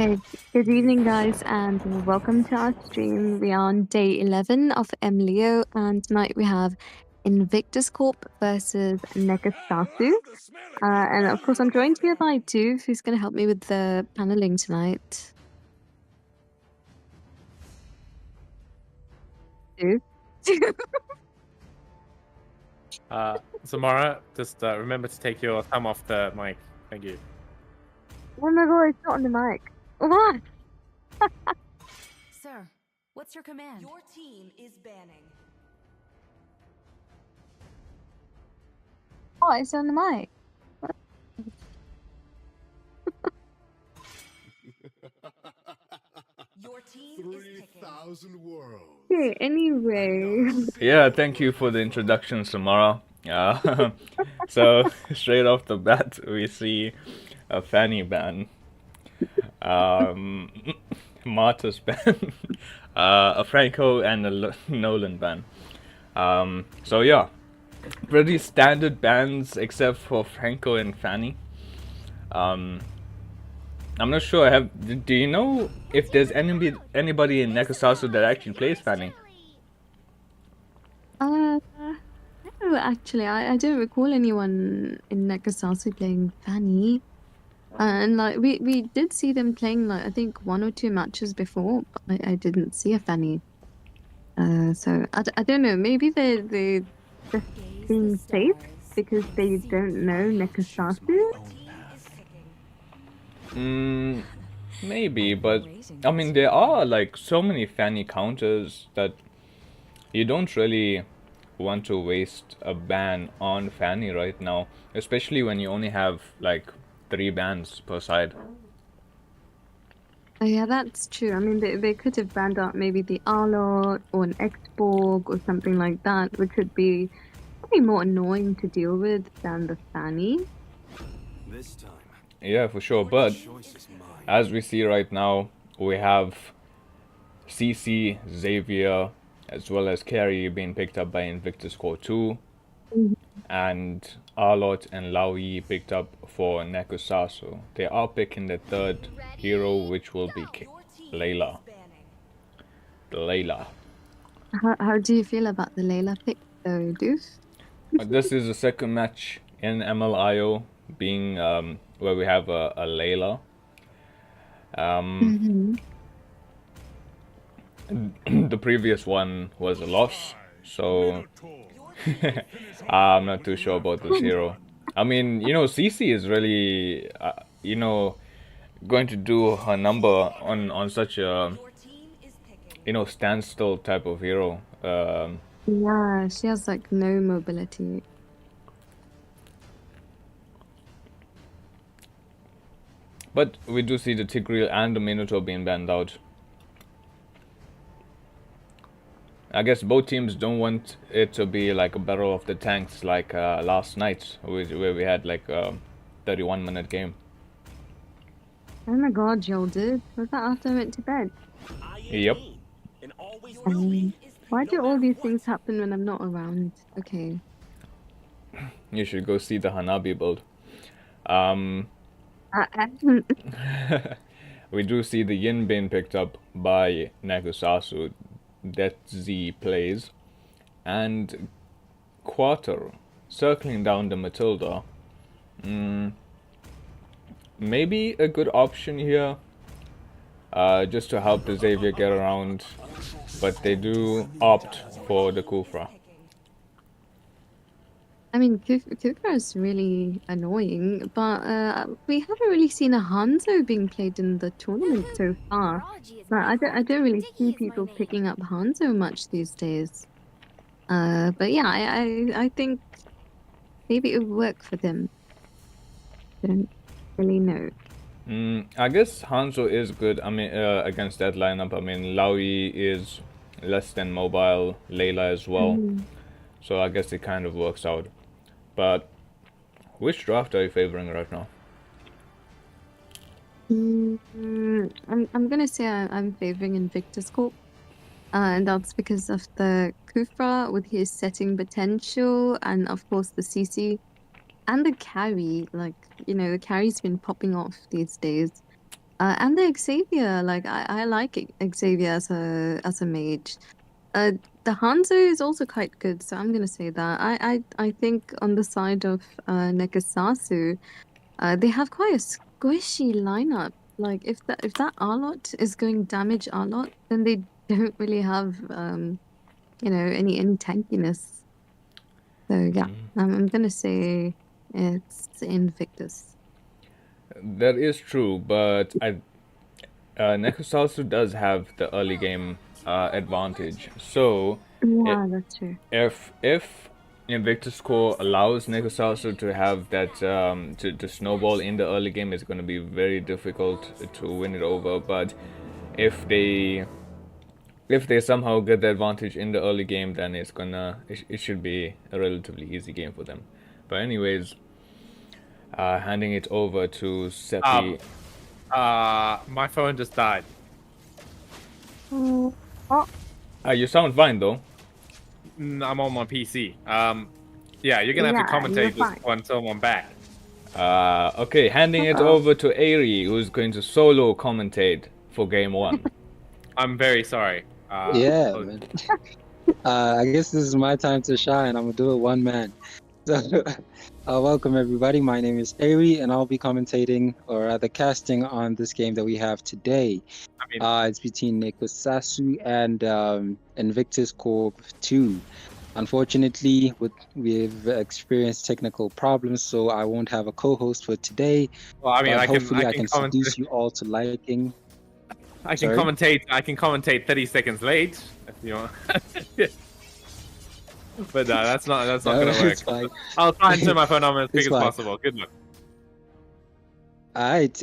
Okay, good evening, guys, and welcome to our stream. We are on day 11 of MLIO, and tonight we have Invictus Corp versus Negastasu. And of course, I'm joined here by Doof, who's going to help me with the paneling tonight. Doof? Samara, just remember to take your thumb off the mic. Thank you. Oh my god, it's not on the mic. What? Sir, what's your command? Your team is banning. Oh, it's on the mic. Your team is picking. 3,000 worlds. Okay, anyway. Yeah, thank you for the introduction, Samara. So, straight off the bat, we see a Fanny ban, Marta's ban, a Franco, and a Nolan ban. So yeah, pretty standard bans except for Franco and Fanny. I'm not sure. Do you know if there's anybody in Nakasasu that actually plays Fanny? No, actually, I don't recall anyone in Nakasasu playing Fanny. And like we did see them playing like I think 1 or 2 matches before, but I didn't see a Fanny. So I don't know. Maybe they're just being safe because they don't know Nakasasu. Maybe, but I mean there are like so many Fanny counters that you don't really want to waste a ban on Fanny right now, especially when you only have like 3 bans per side. Oh yeah, that's true. I mean, they could have banned out maybe the Arlot or an Xborg or something like that, which would be probably more annoying to deal with than the Fanny. This time. Yeah, for sure. But as we see right now, we have CC, Xavier, as well as Carry being picked up by Invictus Core 2, and Arlot and Laui picked up for Nekusasu. They are picking the third hero, which will be Layla. Layla. How do you feel about the Layla pick though, Doof? This is the second match in MLIO, being where we have a Layla. The previous one was a loss, so I'm not too sure about this hero. I mean, CC is really, going to do her number on such a, standstill type of hero. Yeah, she has like no mobility. But we do see the Tigreal and the Minotaur being banned out. I guess both teams don't want it to be like a battle of the tanks like last night, where we had like a 31-minute game. Oh my god, Joel did. Was that after I went to bed? Yep. Why do all these things happen when I'm not around? Okay. You should go see the Hanabi build. We do see the Yin being picked up by Nagusasu, that Z plays, and Quarter circling down the Matilda. Maybe a good option here, just to help the Xavier get around, but they do opt for the Kufra. I mean, Kufra is really annoying, but we haven't really seen a Hanzo being played in the tournament so far. But I don't really see people picking up Hanzo much these days. But yeah, I think maybe it would work for them. I don't really know. I guess Hanzo is good. I mean, against that lineup. I mean, Laui is less than mobile, Layla as well. So I guess it kind of works out. But which draft are you favoring right now? I'm gonna say I'm favoring Invictus Corp. And that's because of the Kufra with his setting potential, and of course the CC and the carry. Like, the carry's been popping off these days. And the Xavier, like I like Xavier as a mage. The Hanzo is also quite good, so I'm gonna say that. I think on the side of Nekosasu, they have quite a squishy lineup. Like if that Arlot is going damage Arlot, then they don't really have any tankiness. So yeah, I'm gonna say it's Invictus. That is true, but Nekusatsu does have the early game advantage. So, Yeah, that's true. if Invictus Core allows Nekusatsu to have that to snowball in the early game, it's going to be very difficult to win it over. But if they somehow get the advantage in the early game, then it should be a relatively easy game for them. But anyways, handing it over to Seppi. My phone just died. Oh, You sound fine though. I'm on my PC. Yeah, you're gonna have to Yeah, commentate you're this fine. until I'm back. Okay, handing it Uh-oh. over to Airi, who's going to solo commentate for game 1. I'm very sorry. Yeah, man. I guess this is my time to shine. I'm gonna do it one man. So, welcome everybody. My name is Ari, and I'll be commentating, or rather casting, on this game that we have today. I mean, It's between Nekosasu and Invictus Corp 2. Unfortunately, we've experienced technical problems, so I won't have a co-host for today. well, I mean, But hopefully, I can can seduce you all to liking. I can Sorry? commentate 30 seconds late if you want. But no, that's not No, gonna work. it's fine. I'll try and turn my phone on as quick It's as fine. possible. Good luck. All right.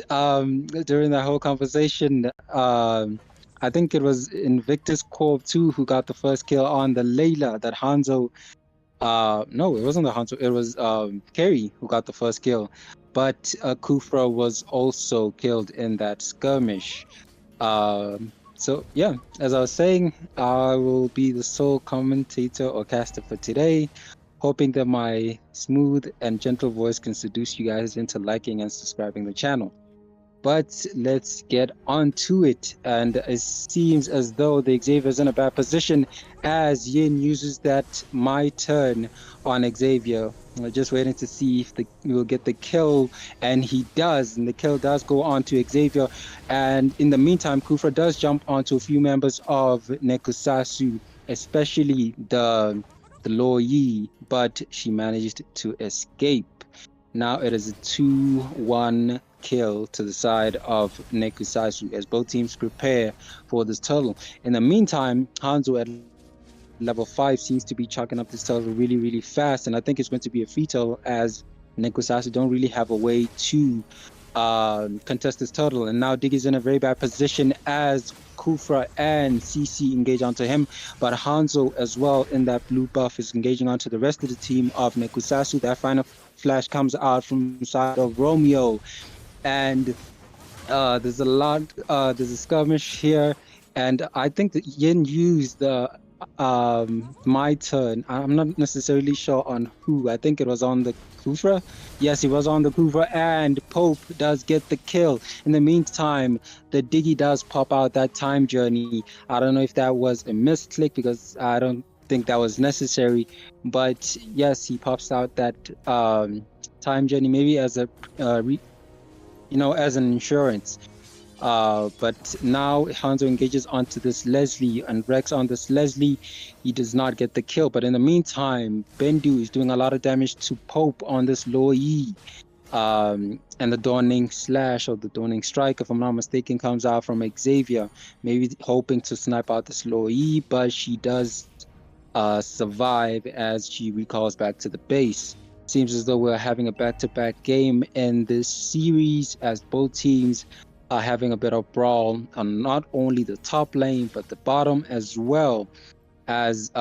During that whole conversation, I think it was Invictus Corp 2 who got the first kill on the Layla that Hanzo. No, it wasn't the Hanzo. It was Kerry who got the first kill, but Kufra was also killed in that skirmish. So yeah, as I was saying, I will be the sole commentator or caster for today, hoping that my smooth and gentle voice can seduce you guys into liking and subscribing the channel. But let's get on to it. And it seems as though the Xavier is in a bad position as Yin uses that my turn on Xavier. We're just waiting to see if he will get the kill, and he does, and the kill does go on to Xavier. And in the meantime, Kufra does jump onto a few members of Nekosasu, especially the Lo Yi, but she managed to escape. Now it is a 2-1 kill to the side of Nekusaisu as both teams prepare for this turtle. In the meantime, Hanzo at level 5 seems to be chalking up this turtle really, really fast, and I think it's going to be a free turtle as Nekusaisu don't really have a way to contest this turtle. And now Diggy's in a very bad position as Kufra and CC engage onto him, but Hanzo as well in that blue buff is engaging onto the rest of the team of Nekusaisu. That final flash comes out from the side of Romeo, and there's a skirmish here, and I think that Yin used the my turn. I'm not necessarily sure on who. I think it was on the Kufra. Yes, he was on the Kufra, and Pope does get the kill. In the meantime, the Diggy does pop out that time journey. I don't know if that was a misclick because I don't think that was necessary, but yes, he pops out that time journey maybe as a as an insurance. But now Hanzo engages onto this Leslie and wrecks on this Leslie. He does not get the kill, but in the meantime, Bendu is doing a lot of damage to Pope on this Lo Yi. And the Dawning Slash or the Dawning Strike, if I'm not mistaken, comes out from Xavier, maybe hoping to snipe out this Lo Yi, but she does survive as she recalls back to the base. Seems as though we're having a back-to-back game in this series as both teams are having a bit of brawl on not only the top lane but the bottom as well, as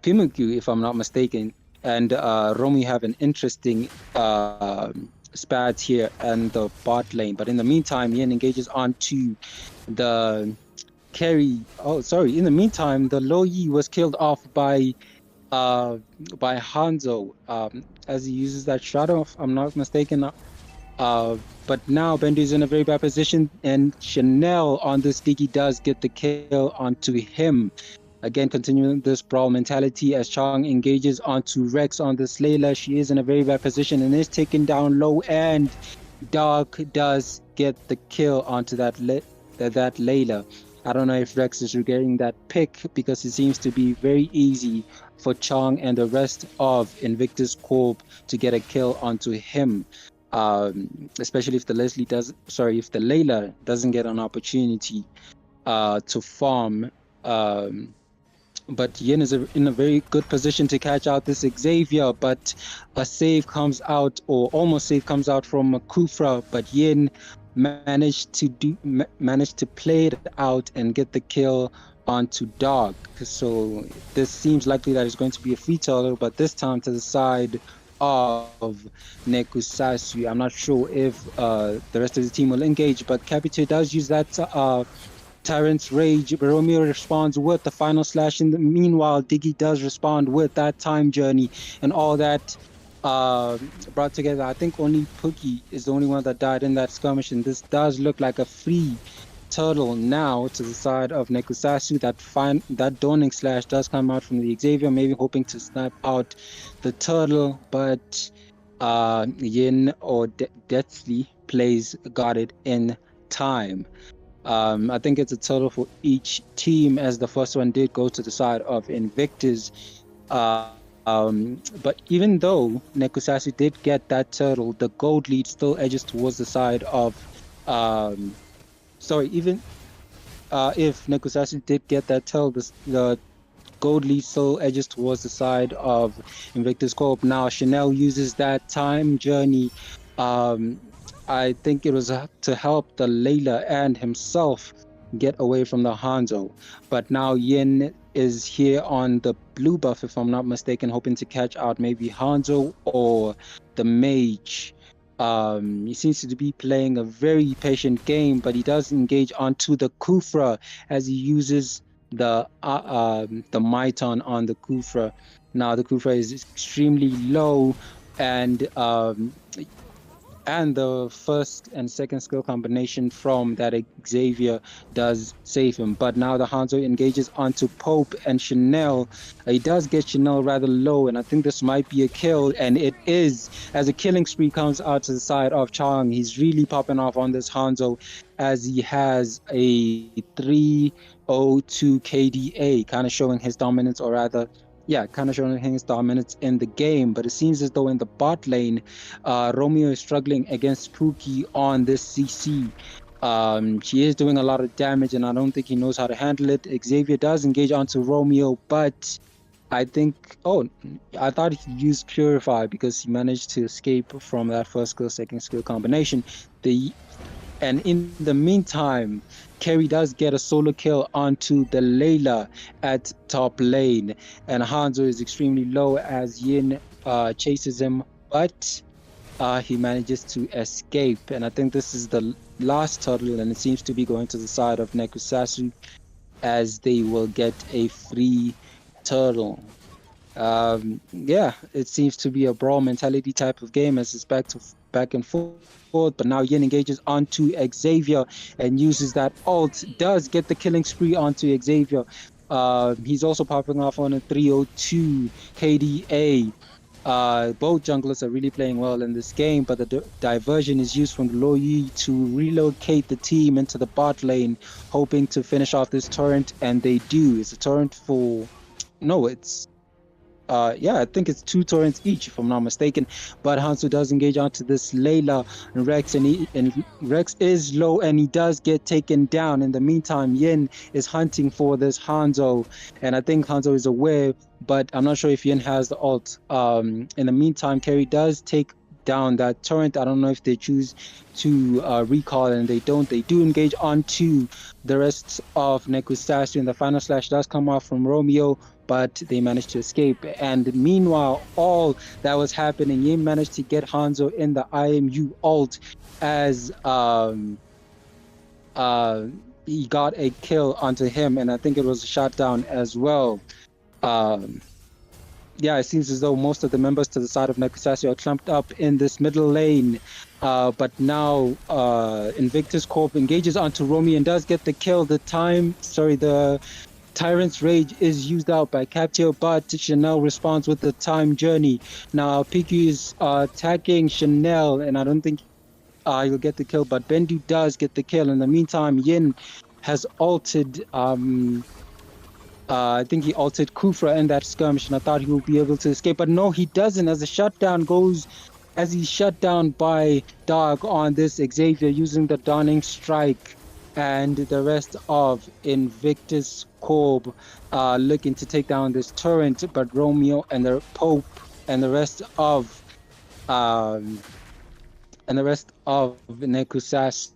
Pimukyu, if I'm not mistaken, and Romy have an interesting spat here in the bot lane. But in the meantime, Yin engages onto the carry. Oh, sorry. In the meantime, the Lo Yi was killed off by Hanzo as he uses that shadow, if I'm not mistaken. But now Bendy's in a very bad position, and Chanel on this Diggy does get the kill onto him. Again, continuing this brawl mentality as Chong engages onto Rex on this Layla. She is in a very bad position and is taken down low, and Dark does get the kill onto that Layla. I don't know if Rex is regretting that pick because it seems to be very easy for Chong and the rest of Invictus Corp to get a kill onto him. Especially if the Layla doesn't get an opportunity to farm. But Yin is in a very good position to catch out this Xavier, but a save comes out, or almost save comes out from Kufra, but Yin managed to play it out and get the kill onto Dark. So this seems likely that it's going to be a free turtle, but this time to the side of Nekusasu. I'm not sure if the rest of the team will engage, but Capito does use that Tyrant's Rage. Romeo responds with the final slash. In the meanwhile, Diggy does respond with that time journey and all that brought together. I think only Pookie is the only one that died in that skirmish, and this does look like a free turtle now to the side of Nekusasu. That dawning slash does come out from the Xavier, maybe hoping to snipe out the turtle, but Yin or Deathly plays got it in time. I think it's a total for each team, as the first one did go to the side of Invictus. But even though Nekusasu did get that turtle, the gold lead still edges towards the side of. Even if Nekusasu did get that turtle, the gold lead still edges towards the side of Invictus Corp. Now Chanel uses that time journey. I think it was to help the Layla and himself get away from the Hanzo. But now Yin is here on the blue buff, if I'm not mistaken, hoping to catch out maybe Hanzo or the Mage. He seems to be playing a very patient game, but he does engage onto the Kufra as he uses the Maiton on the Kufra. Now the Kufra is extremely low, and the first and second skill combination from that Xavier does save him. But now the Hanzo engages onto Pope and Chanel. He does get Chanel rather low, and I think this might be a kill, and it is, as a killing spree comes out to the side of Chong. He's really popping off on this Hanzo as he has a 302 KDA, kind of showing his dominance, or rather, kind of showing his dominance in the game. But it seems as though in the bot lane, Romeo is struggling against Pookie on this CC. She is doing a lot of damage, and I don't think he knows how to handle it. Xavier does engage onto Romeo, but I thought he used Purify because he managed to escape from that first skill, second skill combination. And in the meantime, Kerry does get a solo kill onto the Layla at top lane, and Hanzo is extremely low as Yin chases him, but he manages to escape. And I think this is the last turtle, and it seems to be going to the side of Nekusasu, as they will get a free turtle. It seems to be a brawl mentality type of game, as it's back and forth. But now Yin engages onto Xavier and uses that ult, does get the killing spree onto Xavier. He's also popping off on a 302 KDA. Both junglers are really playing well in this game, but the diversion is used from the Lo Yi to relocate the team into the bot lane, hoping to finish off this torrent, and they do. It's a torrent for... No, it's... I think it's 2 torrents each, if I'm not mistaken. But Hanzo does engage onto this Layla and Rex, and Rex is low, and he does get taken down. In the meantime, Yin is hunting for this Hanzo, and I think Hanzo is aware, but I'm not sure if Yin has the ult. In the meantime, Kerry does take down that torrent. I don't know if they choose to recall, and they don't. They do engage onto the rest of Nekusasu, and the final slash does come off from Romeo, but they managed to escape. And meanwhile, all that was happening, Yin managed to get Hanzo in the IMU ult as he got a kill onto him, and I think it was a shutdown as well. yeah, it seems as though most of the members to the side of Nekusasi are clumped up in this middle lane. But now Invictus Corp engages onto Romy and does get the kill. The Tyrant's Rage is used out by Capture, but Chanel responds with the time journey. Now PQ is attacking Chanel, and I don't think he'll get the kill, but Bendu does get the kill. In the meantime, Yin has altered I think he altered Kufra in that skirmish, and I thought he would be able to escape, but no, he doesn't. As he's shut down by Dark on this Xavier using the Dawning Strike, and the rest of Invictus Corp looking to take down this turret, but Romeo and the Pope and the rest of Nekusasu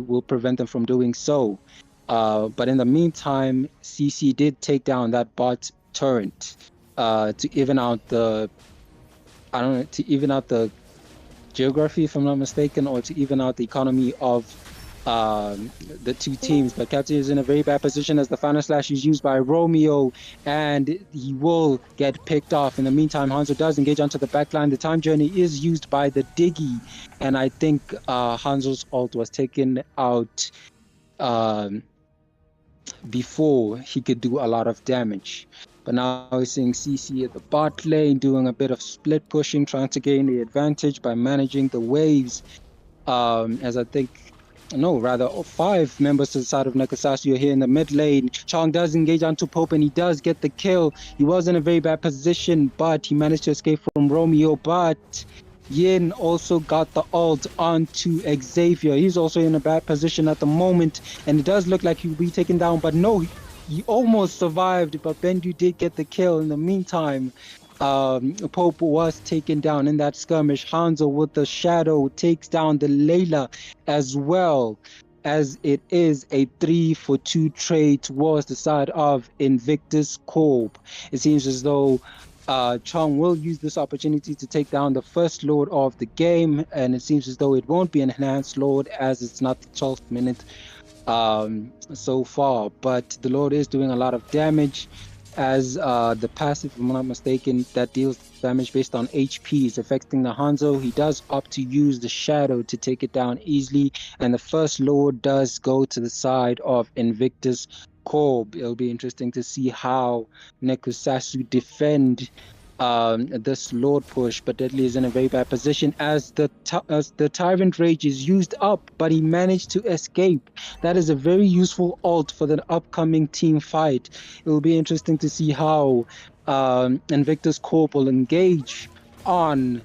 will prevent them from doing so. But in the meantime, CC did take down that bot turret to even out the geography, if I'm not mistaken, or to even out the economy of the two teams. But Captain is in a very bad position as the final slash is used by Romeo, and he will get picked off. In the meantime, Hanzo does engage onto the backline. The time journey is used by the Diggy, and I think Hanzo's ult was taken out before he could do a lot of damage. But now we're seeing CC at the bot lane doing a bit of split pushing, trying to gain the advantage by managing the waves. As I think, no, rather 5 members to the side of Nekusasu are here in the mid lane. Chong does engage onto Pope and he does get the kill. He was in a very bad position, but he managed to escape from Romeo. But Yin also got the ult onto Xavier. He's also in a bad position at the moment, and it does look like he'll be taken down, but no, he almost survived, but Bendu did get the kill. In the meantime, Pope was taken down in that skirmish. Hanzo with the shadow takes down the Layla as well, as it is a 3-for-2 trade towards the side of Invictus Corp. It seems as though Chong will use this opportunity to take down the first Lord of the game, and it seems as though it won't be an enhanced Lord as it's not the 12th minute so far, but the Lord is doing a lot of damage as the passive, if I'm not mistaken, that deals damage based on HP is affecting the Hanzo. He does opt to use the shadow to take it down easily, and the first Lord does go to the side of Invictus Corp. It'll be interesting to see how Nekusasu defend this Lord push, but Deadly is in a very bad position as the Tyrant Rage is used up, but he managed to escape. That is a very useful ult for the upcoming team fight. It will be interesting to see how Invictus Corp will engage on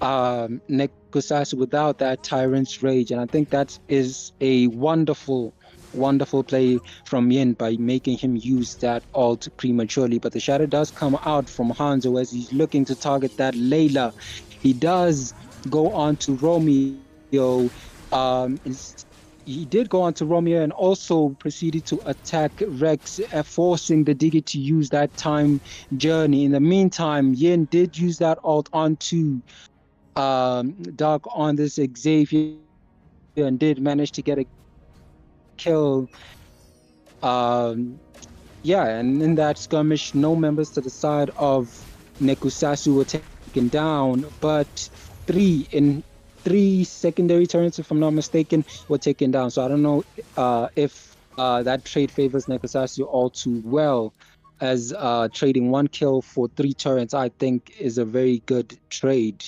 Nekusasu without that Tyrant's Rage, and I think that is a wonderful play from Yin by making him use that ult prematurely. But the shadow does come out from Hanzo as he's looking to target that Layla. He does go on to Romeo. He did go on to Romeo and also proceeded to attack Rex, forcing the Digger to use that time journey. In the meantime, Yin did use that ult onto Dark on this Xavier and did manage to get a kill. And in that skirmish, no members to the side of Nekusasu were taken down, but 3 secondary turrets, if I'm not mistaken, were taken down. So I don't know if that trade favors Nekusasu all too well, as trading 1 kill for 3 turrets, I think, is a very good trade.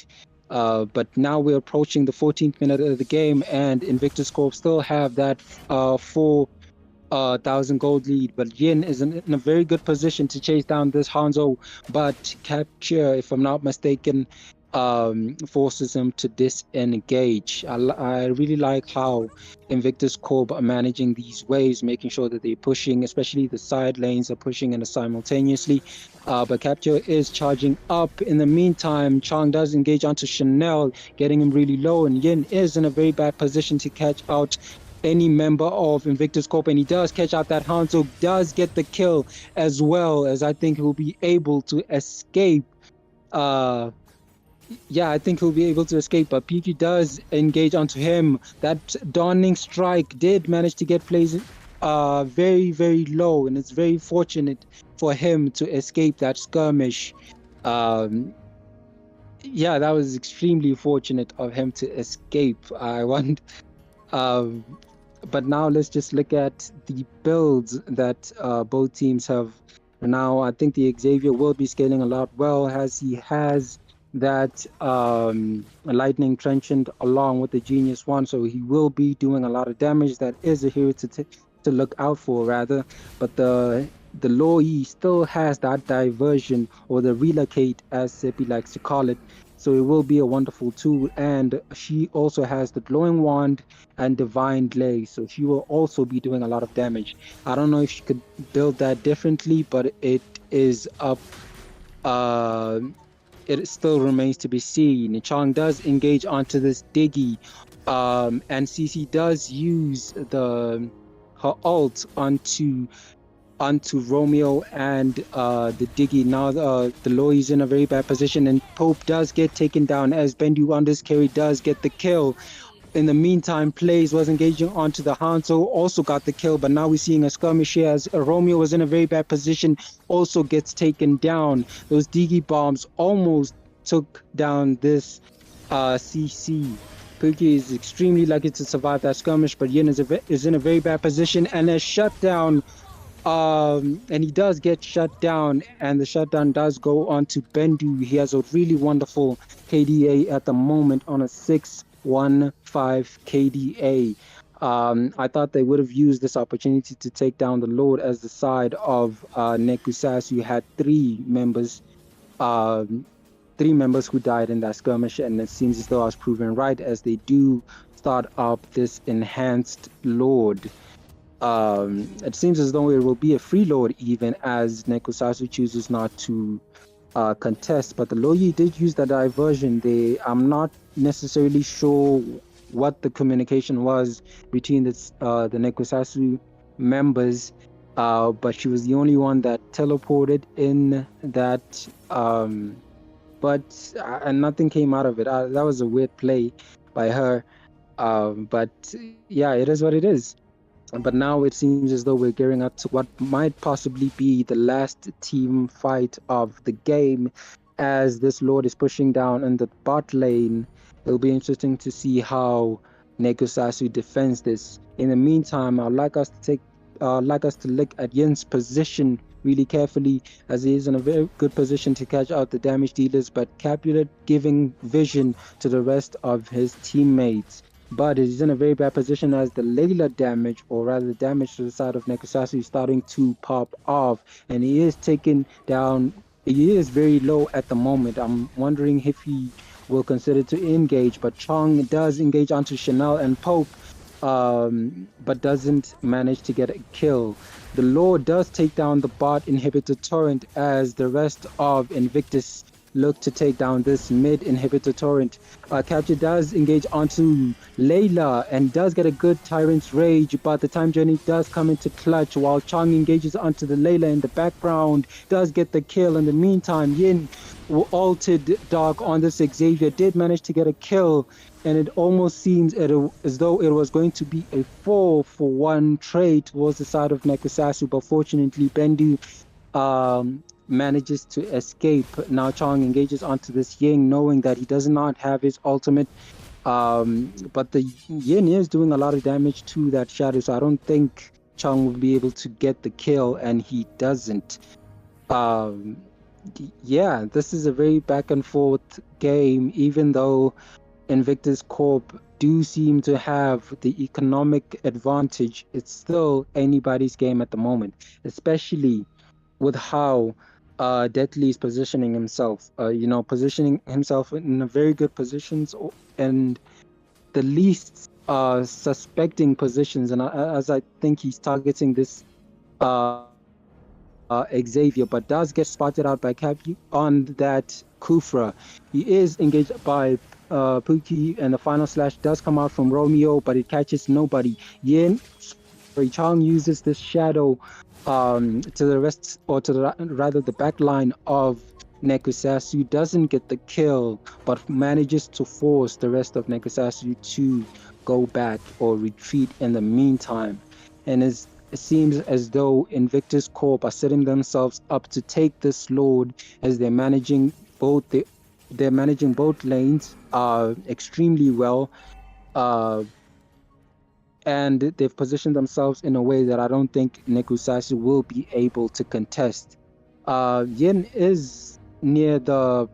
But now we're approaching the 14th minute of the game, and Invictus Corp still have that 4,000 gold lead. But Yin is in a very good position to chase down this Hanzo, but Capture, if I'm not mistaken, forces him to disengage. I really like how Invictus Corp are managing these waves, making sure that they're pushing, especially the side lanes are pushing in simultaneously. But Capture is charging up. In the meantime, Chang does engage onto Chanel, getting him really low, and Yin is in a very bad position to catch out any member of Invictus Corp, and he does catch out that Hanzo, does get the kill as well, as I think he'll be able to escape. I think he'll be able to escape, but PQ does engage onto him. That Dawning Strike did manage to get plays very, very low, and it's very fortunate for him to escape that skirmish. Um, yeah, that was extremely fortunate of him to escape. I want, um, but now let's just look at the builds that both teams have. Now, I think the Xavier will be scaling a lot well as he has that lightning trenchant along with the Genius One, so he will be doing a lot of damage. That is a hero to look out for, rather. But the Law E still has that diversion or the relocate, as Seppi likes to call it. So it will be a wonderful tool. And she also has the glowing wand and divine glaze, so she will also be doing a lot of damage. I don't know if she could build that differently, but it is up. Uh, it still remains to be seen. Chong does engage onto this Diggy, and CC does use her ult onto Romeo and the Diggy. Now the Loi is in a very bad position, and Pope does get taken down as Bendu on this carry does get the kill. In the meantime, Plays was engaging onto the Hanzo, also got the kill, but now we're seeing a skirmish here as Romeo was in a very bad position, also gets taken down. Those Digi bombs almost took down this CC. Pookie is extremely lucky to survive that skirmish, but Yin is in a very bad position and a shutdown. And he does get shut down, and the shutdown does go on to Bendu. He has a really wonderful KDA at the moment on a 6-1-5 KDA. I thought they would have used this opportunity to take down the Lord, as the side of Nekusasu had three members who died in that skirmish, and it seems as though I was proven right, as they do start up this enhanced Lord. It seems as though it will be a free Lord, even as Nekusasu chooses not to contest, but the Loyi did use the diversion there. I'm not necessarily sure what the communication was between the Nekusasu members, but she was the only one that teleported in that, and nothing came out of it. That was a weird play by her, but yeah, it is what it is. But now it seems as though we're gearing up to what might possibly be the last team fight of the game, as this Lord is pushing down in the bot lane. It'll be interesting to see how Negosasu defends this. In the meantime, I'd like us to look at Yin's position really carefully, as he is in a very good position to catch out the damage dealers, but Capulet giving vision to the rest of his teammates. But he's in a very bad position, as the Layla damage, or rather the damage to the side of Nekusasu, is starting to pop off, and he is taken down. He is very low at the moment. I'm wondering if he will consider to engage, but Chong does engage onto Chanel and Pope, but doesn't manage to get a kill. The Lord does take down the bot inhibitor torrent, as the rest of Invictus look to take down this mid inhibitor torrent. Capture does engage onto Layla and does get a good Tyrant's Rage, but the time journey does come into clutch, while Chong engages onto the Layla in the background, does get the kill. In the meantime, Yin, altered Dark on this Xavier, did manage to get a kill, and it almost seems as though it was going to be a 4-for-1 trade towards the side of Nekusasu, but fortunately Bendu manages to escape. Now Chong engages onto this Ying, knowing that he does not have his ultimate, but the Yin is doing a lot of damage to that shadow, so I don't think Chong will be able to get the kill, and he doesn't. Yeah, this is a very back and forth game, even though Invictus Corp do seem to have the economic advantage. It's still anybody's game at the moment, especially with how Deadly is positioning himself. Positioning himself in a very good positions, and the least suspecting positions. And as I think he's targeting this Xavier, but does get spotted out by Cappy on that Kufra. He is engaged by Pookie, and the final slash does come out from Romeo, but it catches nobody. Chong uses this shadow to the rest, or to the back line of Nekusasu, doesn't get the kill, but manages to force the rest of Nekusasu to go back or retreat in the meantime. And it seems as though Invictus Corp are setting themselves up to take this Lord as they're managing both lanes extremely well. And they've positioned themselves in a way that I don't think Nekusasi will be able to contest. Yin is near the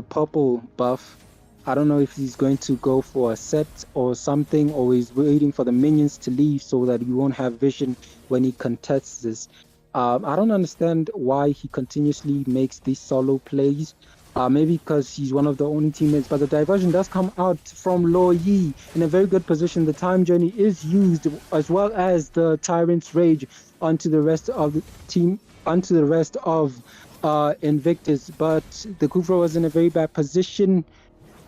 purple buff. I don't know if he's going to go for a set or something, or he's waiting for the minions to leave so that he won't have vision when he contests this. I don't understand why he continuously makes these solo plays. Maybe because he's one of the only teammates, but the diversion does come out from Lo Yi in a very good position. The time journey is used, as well as the Tyrant's Rage onto the rest of the team, onto the rest of Invictus. But the Kufra was in a very bad position.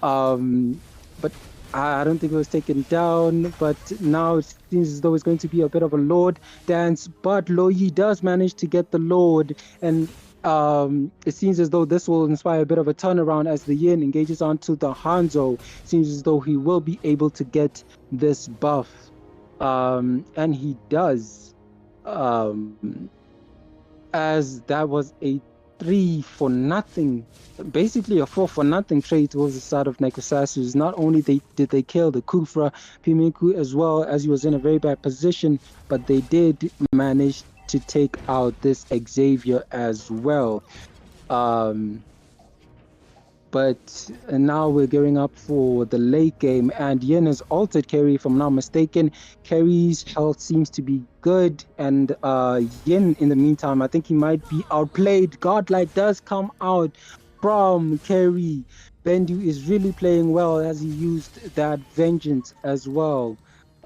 But I don't think it was taken down. But now it seems as though it's going to be a bit of a Lord dance. But Lo Yi does manage to get the Lord, and it seems as though this will inspire a bit of a turnaround as the Yin engages onto the Hanzo. Seems as though he will be able to get this buff. And he does. As that was a 3-for-0, basically a 4-for-0 trade towards the side of Nekusasu's. Not only did they kill the Kufra Pimiku as well, as he was in a very bad position, but they did manage to take out this Xavier as well. But now we're gearing up for the late game, and Yin has altered Kerry, if I'm not mistaken. Kerry's health seems to be good, and Yin, in the meantime, I think he might be outplayed. Godlike does come out from Kerry. Bendu is really playing well as he used that Vengeance as well.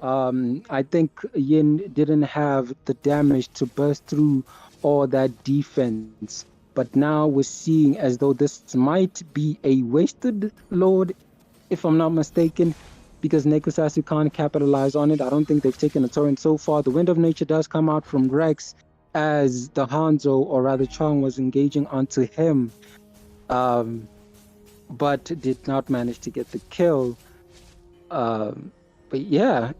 I think Yin didn't have the damage to burst through all that defense. But now we're seeing as though this might be a wasted Lord, if I'm not mistaken, because Nekusasi can't capitalize on it. I don't think they've taken a torrent so far. The Wind of Nature does come out from Rex as the Hanzo, or rather Chong, was engaging onto him, but did not manage to get the kill. But yeah,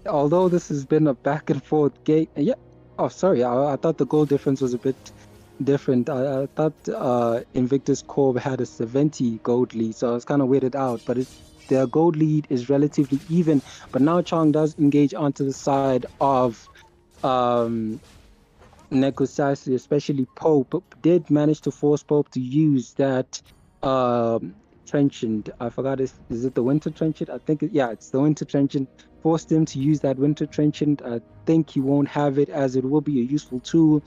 although this has been a back and forth game, yeah. Oh, sorry, I thought the goal difference was a bit different. I thought Invictus Corp had a 70 gold lead, so I was kind of weirded out, but their gold lead is relatively even. But now Chong does engage onto the side of Nekusasi, especially Pope. Did manage to force Pope to use that trenchant. I forgot, is it the winter trenchant? I think it's the winter trenchant. Forced him to use that winter trenchant. I think he won't have it, as it will be a useful tool.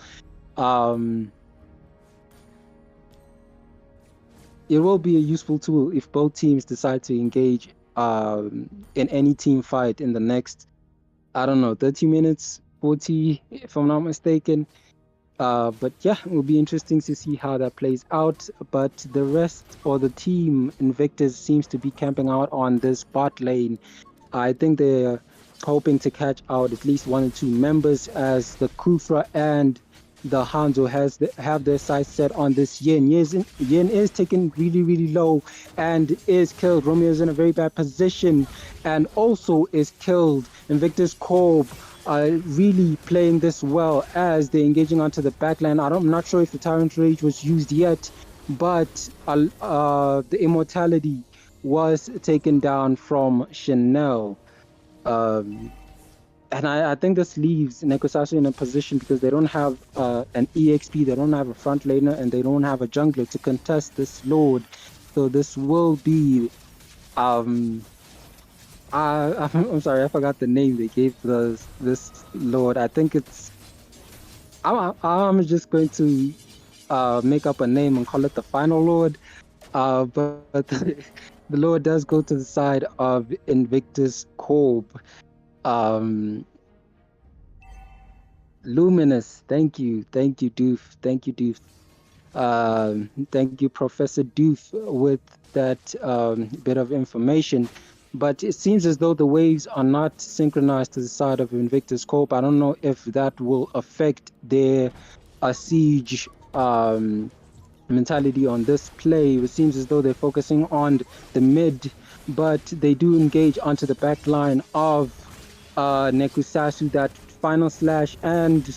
It will be a useful tool if both teams decide to engage in any team fight in the next, 30 minutes, 40, if I'm not mistaken. But yeah, it will be interesting to see how that plays out. But the rest, or the team Invictus, seems to be camping out on this bot lane. I think they're hoping to catch out at least 1 or 2 members, as the Kufra and the Hanzo have their sights set on this Yin. Yin is taken really, really low and is killed. Romeo is in a very bad position and also is killed. Invictus Corp are really playing this well as they're engaging onto the backline. I'm not sure if the Tyrant Rage was used yet, but the Immortality was taken down from Chanel. And I think this leaves Nekusasi in a position, because they don't have an EXP, they don't have a front laner, and they don't have a jungler to contest this Lord. So this will be... I'm sorry, I forgot the name they gave this Lord. I think it's... I'm just going to make up a name and call it the Final Lord. But the Lord does go to the side of Invictus Corp. Luminous, thank you Doof, thank you Professor Doof with that bit of information. But it seems as though the waves are not synchronized to the side of Invictus Corp. I don't know if that will affect their siege mentality on this play. It seems as though they're focusing on the mid, but they do engage onto the back line of Nekusasu. That final slash, and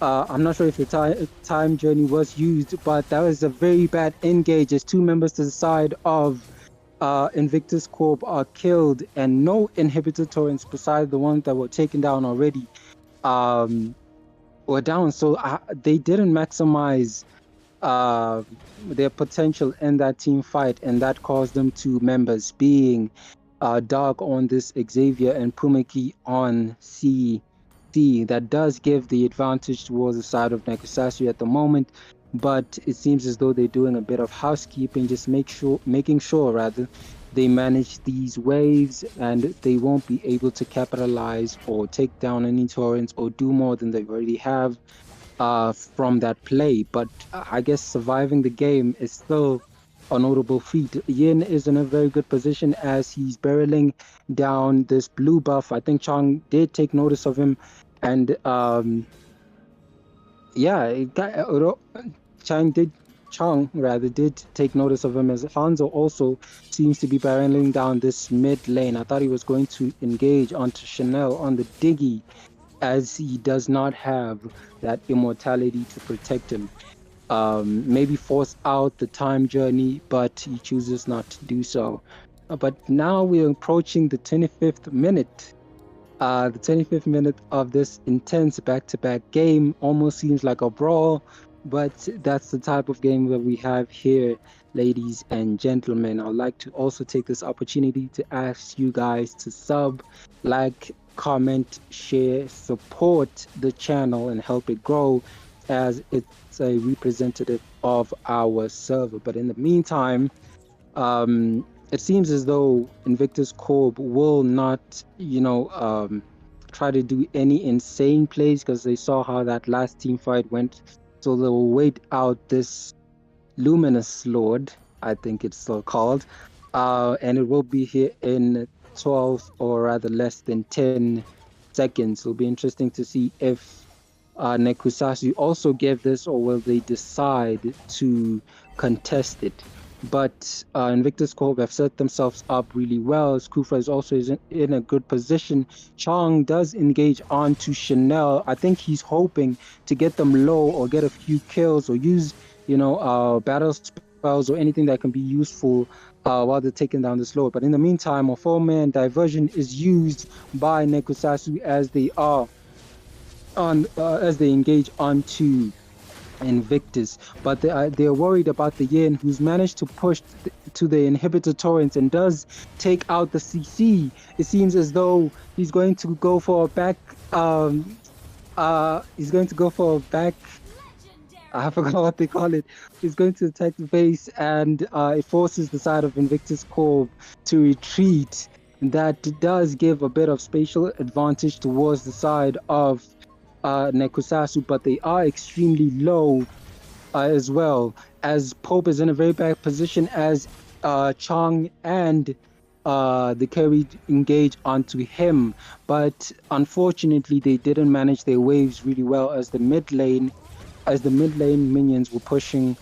I'm not sure if the time journey was used, but that was a very bad engage as two members to the side of Invictus Corp are killed, and no inhibitor torrents besides the ones that were taken down already were down. So they didn't maximize their potential in that team fight, and that caused them two members being Dark on this Xavier and Pumaki on C. That does give the advantage towards the side of Nekusasui at the moment, but it seems as though they're doing a bit of housekeeping, just making sure rather they manage these waves and they won't be able to capitalize or take down any torrents or do more than they already have from that play. But I guess surviving the game is still a notable feat. Yin is in a very good position as he's barreling down this blue buff. I think Chong did take notice of him, and Chong did take notice of him, as Hanzo also seems to be barreling down this mid lane. I thought he was going to engage onto Chanel on the Diggy, as he does not have that immortality to protect him. Maybe force out the time journey, but he chooses not to do so. But now we're approaching the 25th minute. The 25th minute of this intense back-to-back game almost seems like a brawl, but that's the type of game that we have here, ladies and gentlemen. I'd like to also take this opportunity to ask you guys to sub, like, comment, share, support the channel and help it grow, as it's a representative of our server. But in the meantime, it seems as though Invictus Corp will not, try to do any insane plays, because they saw how that last team fight went. So they'll wait out this Luminous Lord, I think it's still called, and it will be here in 12 or rather less than 10 seconds. It'll be interesting to see if Nekusasui also gave this, or will they decide to contest it. But Invictus Corp have set themselves up really well, as Kufa is also in a good position. Chong does engage onto Chanel. I think he's hoping to get them low or get a few kills or use, battle spells or anything that can be useful while they're taking down this lord. But in the meantime, a 4-man diversion is used by Nekusasui as they engage onto Invictus, but they're worried about the Yin, who's managed to push to the inhibitor torrents and does take out the CC. It seems as though he's going to go for a back. I forgot what they call it. He's going to attack the base, and it forces the side of Invictus Corp to retreat. That does give a bit of spatial advantage towards the side of Nekusasui, but they are extremely low as well, as Pope is in a very bad position as Chong and the carry engage onto him. But unfortunately, they didn't manage their waves really well, as the mid lane minions were pushing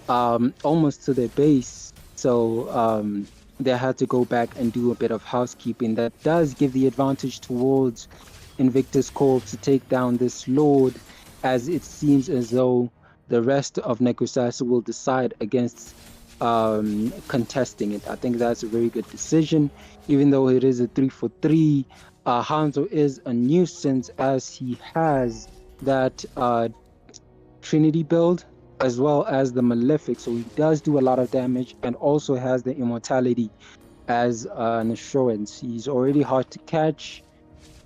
almost to their base. So they had to go back and do a bit of housekeeping. That does give the advantage towards Invictus Corp to take down this lord, as it seems as though the rest of Nekusasui will decide against contesting it. I think that's a very good decision, even though it is a 3-for-3. Hanzo is a nuisance, as he has that Trinity build as well as the Malefic, so he does do a lot of damage, and also has the immortality as an assurance. He's already hard to catch,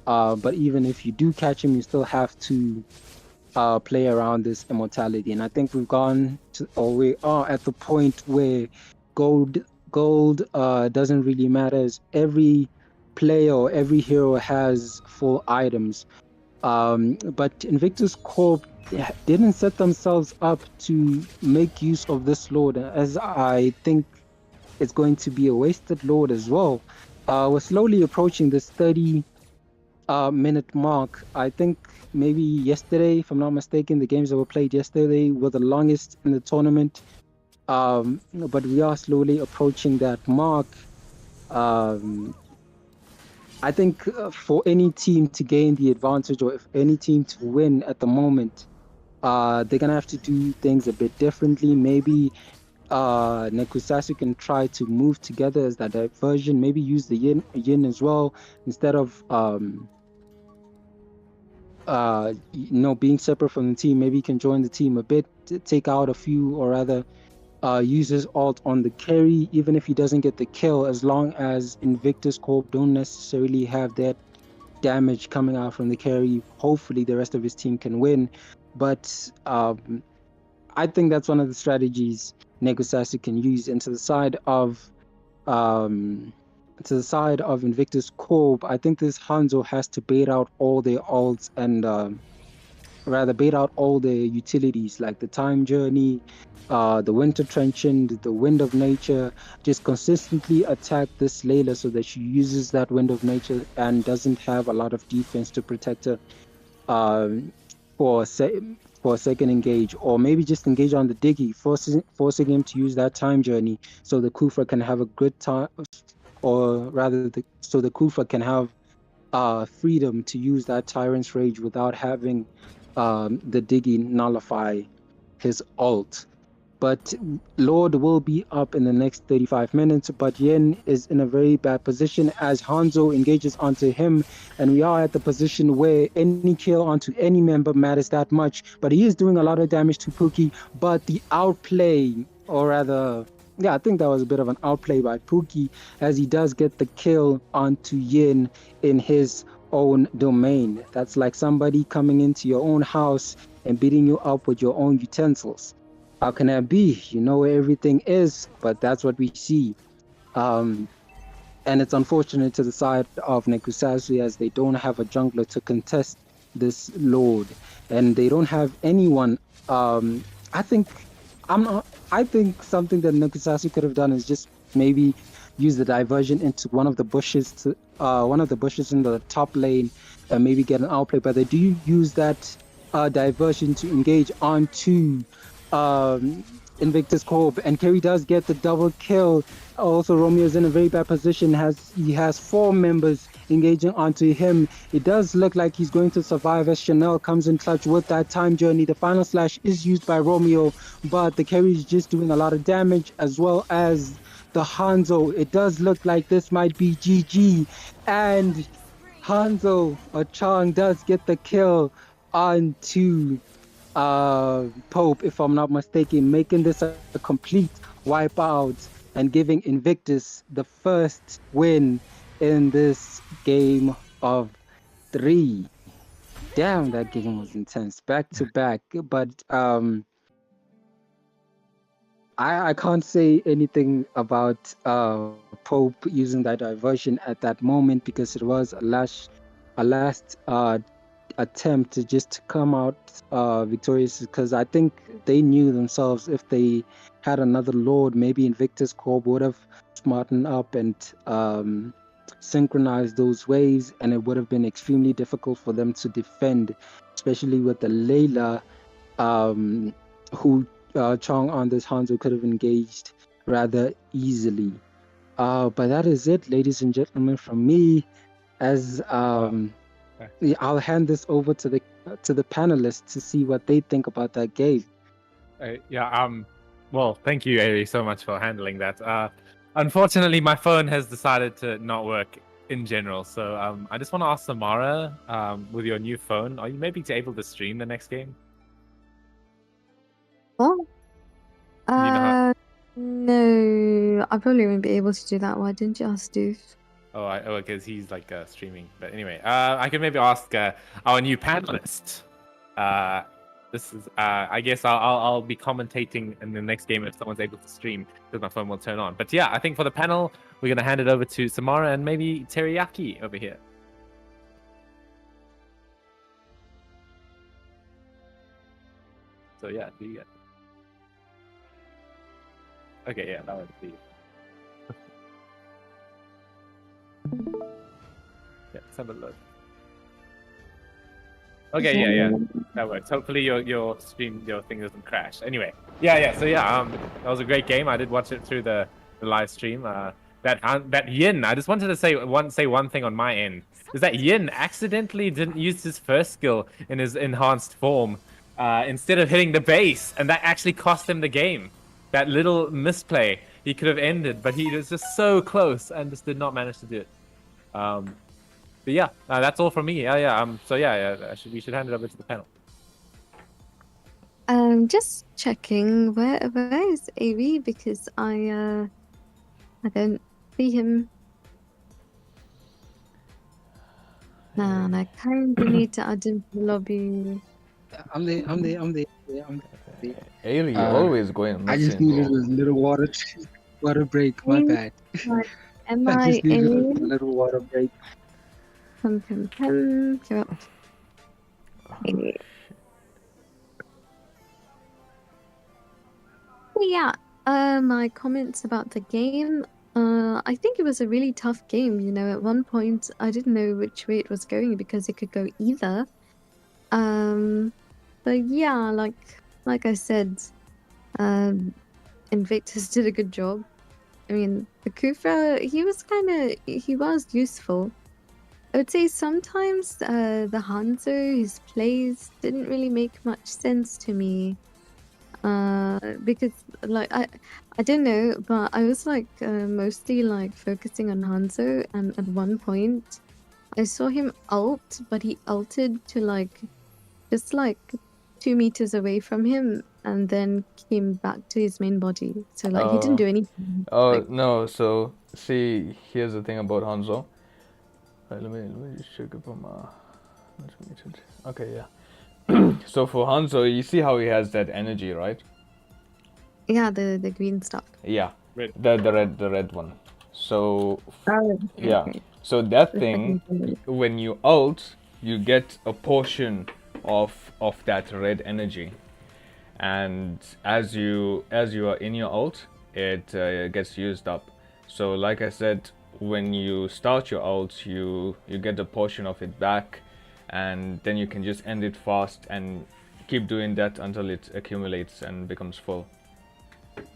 but even if you do catch him, you still have to play around this immortality. And I think we are at the point where gold doesn't really matter, as every player or every hero has full items. But Invictus Corp didn't set themselves up to make use of this lord, as I think it's going to be a wasted lord as well. We're slowly approaching this 30-minute mark. I think maybe yesterday, if I'm not mistaken, the games that were played yesterday were the longest in the tournament. But we are slowly approaching that mark. I think for any team to gain the advantage, or if any team to win at the moment, they're gonna have to do things a bit differently. Maybe Nekusatsu can try to move together as that diversion. Maybe use the yin as well instead of being separate from the team. Maybe he can join the team a bit, take out a few, or rather use his ult on the carry, even if he doesn't get the kill, as long as Invictus Corp don't necessarily have that damage coming out from the carry. Hopefully the rest of his team can win. But I think that's one of the strategies Nekusatsu can use. And to the side of Invictus Corp, I think this Hanzo has to bait out all their ults and rather bait out all the utilities like the time journey, the winter trenchant, the wind of nature. Just consistently attack this Layla so that she uses that wind of nature and doesn't have a lot of defense to protect her for a second engage, or maybe just engage on the Diggy, forcing him to use that time journey so the Kufa can have a good time, or rather so the Kufa can have freedom to use that Tyrant's Rage without having the Diggy nullify his ult. But Lord will be up in the next 35 minutes, but Yin is in a very bad position as Hanzo engages onto him, and we are at the position where any kill onto any member matters that much, but he is doing a lot of damage to Pookie, but the outplay, or rather, yeah, I think that was a bit of an outplay by Pookie, as he does get the kill onto Yin in his own domain. That's like somebody coming into your own house and beating you up with your own utensils. How can that be? You know where everything is, but that's what we see. And it's unfortunate to the side of Nekusatsu, as they don't have a jungler to contest this Lord, and they don't have anyone. I think something that Nekusatsu could have done is just maybe use the diversion into one of the bushes in the top lane, and maybe get an outplay. But they do use that diversion to engage onto Invictus Corp, and Kerry does get the double kill. Also, Romeo is in a very bad position. He has 4 members engaging onto him. It does look like he's going to survive as Chanel comes in clutch with that time journey. The final slash is used by Romeo, but the carry is just doing a lot of damage, as well as the Hanzo. It does look like this might be GG, and Hanzo or Chang does get the kill onto Pope, if I'm not mistaken, making this a complete wipeout and giving Invictus the first win in this game of 3. Damn, that game was intense, back to back. But I can't say anything about Pope using that diversion at that moment, because it was a last attempt to just come out victorious, because I think they knew themselves if they had another Lord, maybe Invictus Corp would have smartened up and synchronized those waves, and it would have been extremely difficult for them to defend, especially with the Layla who Chong on this Hanzo could have engaged rather easily. But that is it, ladies and gentlemen, from me. As I'll hand this over to the panelists to see what they think about that game. Well, thank you, Ari, so much for handling that. Unfortunately, my phone has decided to not work in general, so I just want to ask Samara, with your new phone, are you maybe able to stream the next game? What? You know No, I probably won't be able to do that. Why didn't you ask Doof? Oh, because he's like streaming. But anyway, I could maybe ask our new panelist. This is, I guess I'll be commentating in the next game if someone's able to stream, because my phone will turn on. But yeah, I think for the panel, we're gonna hand it over to Samara and maybe Teriyaki over here. So yeah, do you get? Okay, yeah, that would be. Yeah, let's have a look. Okay, yeah, that works. Hopefully your stream, your thing doesn't crash. Anyway, yeah. So yeah, that was a great game. I did watch it through the live stream. It that Yin. I just wanted to say one thing on my end. Is that Yin accidentally didn't use his first skill in his enhanced form instead of hitting the base, and that actually cost him the game. That little misplay he could have ended, but he was just so close and just did not manage to do it. But yeah, that's all from me. Yeah. So yeah, we should hand it over to the panel. Just checking where is AV because I don't see him. Nah, and I kind of need to add him to the lobby. I'm there. Ailey, you always going I just missing, needed a bro. little water break. My bad. Like, am I I just needed a in? little water break. Come. Go up. Maybe. Yeah, my comments about the game. I think it was a really tough game. You know, at one point I didn't know which way it was going because it could go either. But yeah, like I said, Invictus did a good job. I mean, the Kufa, he was useful. I would say sometimes the Hanzo, his plays didn't really make much sense to me. Because like I don't know, but I was like mostly like focusing on Hanzo, and at one point I saw him ult, but he ulted to like just like 2 meters away from him, and then came back to his main body. So like he didn't do anything. Oh Like, no, so see, here's the thing about Hanzo. Let me just check if I'm not muted. Okay, yeah. So for Hanzo, you see how he has that energy, right? yeah, the green stuff. Yeah, Red. the red one. So Oh, yeah, okay. so that The thing, second one. when you ult, you get a portion of that red energy, and as you are in your ult, it gets used up. So like I said, when you start your ult, you get a portion of it back, and then you can just end it fast and keep doing that until it accumulates and becomes full.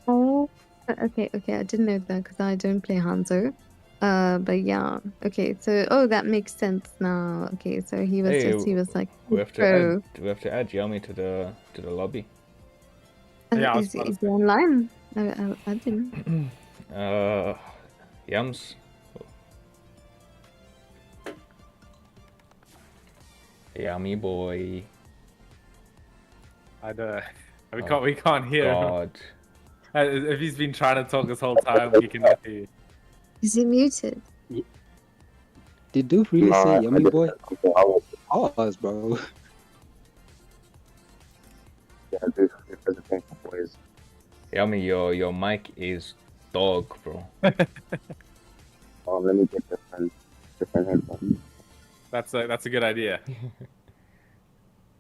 Oh, okay. I didn't know that because I don't play Hanzo. But yeah, okay. So, oh, that makes sense now. Okay, so he was Hey, like we have to pro. add Yami to the lobby. Yeah, I was Is he online? I'll add him. Yams. Yummy boy. We can't hear him. God. If he's been trying to talk this whole time, we cannot hear you. Is he muted? Did Doof really say yummy boy? Pause, bro. Yeah, this is a thing for boys. Yummy, your mic is dog, bro. Oh, let me get different headphones. That's a good idea.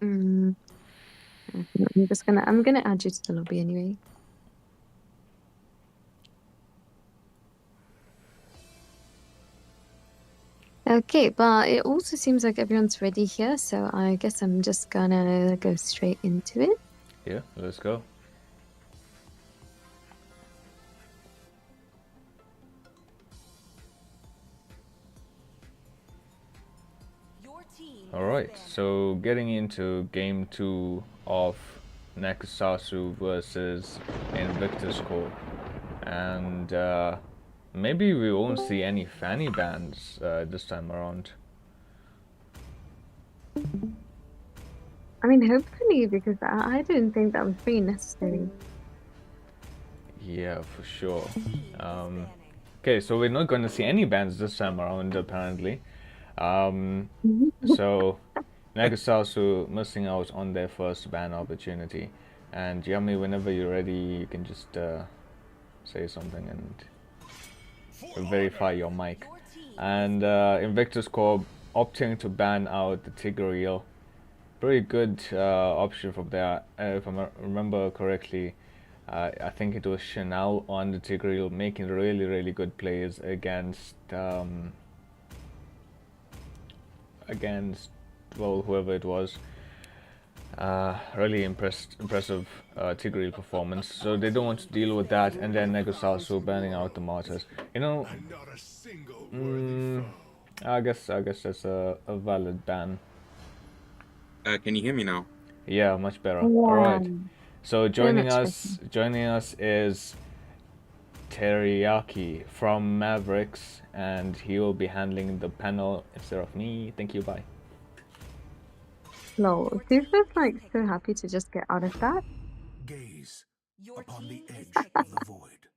I'm gonna add you to the lobby anyway. Okay, but it also seems like everyone's ready here, so I guess I'm just gonna go straight into it. Yeah, let's go. Your team is Alright, banned. so getting into game 2 of Nakasasu versus Invictus Corp. And maybe we won't see any Fanny bans this time around. I mean, hopefully, because I didn't think that was pretty necessary. Yeah, for sure. Banning. Okay, so we're not going to see any bans this time around, apparently. So Nagasasu missing out on their first ban opportunity. And Yami, whenever you're ready, you can just say something and verify your mic. Your team And Invictus Corp opting to ban out the Tigreal. Pretty good option from there. If I remember correctly, I think it was Chanel on the Tigreal making really good plays against well, whoever it was. Really impressive Tigreal performance. So they don't want to deal with that, and then Negosasu banning out the martyrs. You know, And not a single worthy foe. I guess that's a valid ban. Can you hear me now? Yeah, much better. All Yeah, right. So very much better. joining us is Teriyaki from Mavericks, and he will be handling the panel instead of me. Thank you. Bye. Lol. Super like so happy to just get out of that. Gaze Your upon the team is edge of picking. the void.